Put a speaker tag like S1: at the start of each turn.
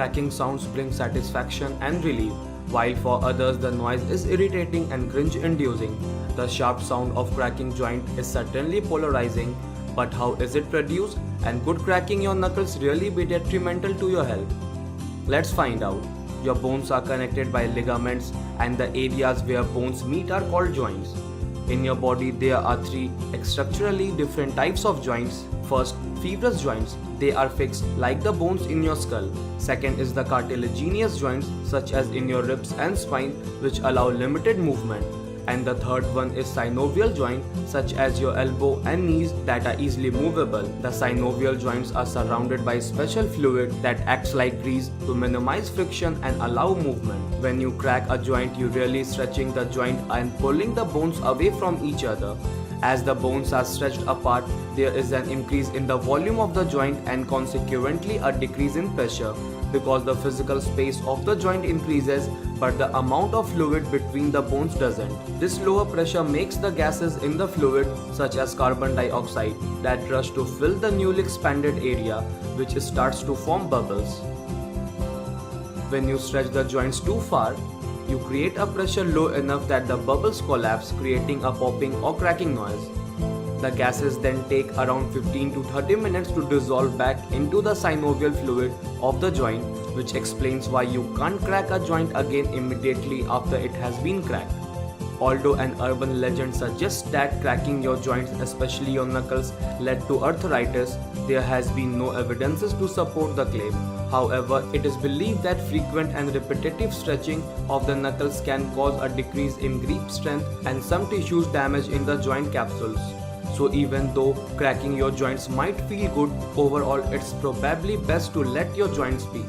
S1: cracking sounds bring satisfaction and relief, while for others the noise is irritating and cringe-inducing. The sharp sound of cracking joint is certainly polarizing, but how is it produced, and could cracking your knuckles really be detrimental to your health? Let's find out. Your bones are connected by ligaments, and the areas where bones meet are called joints. In your body, there are three structurally different types of joints. First, fibrous joints. They are fixed like the bones in your skull. Second is the cartilaginous joints, such as in your ribs and spine, which allow limited movement. And the third one is synovial joint, such as your elbow and knees, that are easily movable. The synovial joints are surrounded by special fluid that acts like grease to minimize friction and allow movement. When you crack a joint, you really stretching the joint and pulling the bones away from each other. As the bones are stretched apart, there is an increase in the volume of the joint and consequently a decrease in pressure, because the physical space of the joint increases but the amount of fluid between the bones doesn't. This lower pressure makes the gases in the fluid, such as carbon dioxide, that rush to fill the newly expanded area, which starts to form bubbles. When you stretch the joints too far, you create a pressure low enough that the bubbles collapse, creating a popping or cracking noise. The gases then take around 15 to 30 minutes to dissolve back into the synovial fluid of the joint, which explains why you can't crack a joint again immediately after it has been cracked. Although an urban legend suggests that cracking your joints, especially your knuckles, led to arthritis, there has been no evidences to support the claim. However, it is believed that frequent and repetitive stretching of the knuckles can cause a decrease in grip strength and some tissues damage in the joint capsules. So even though cracking your joints might feel good, overall it's probably best to let your joints be.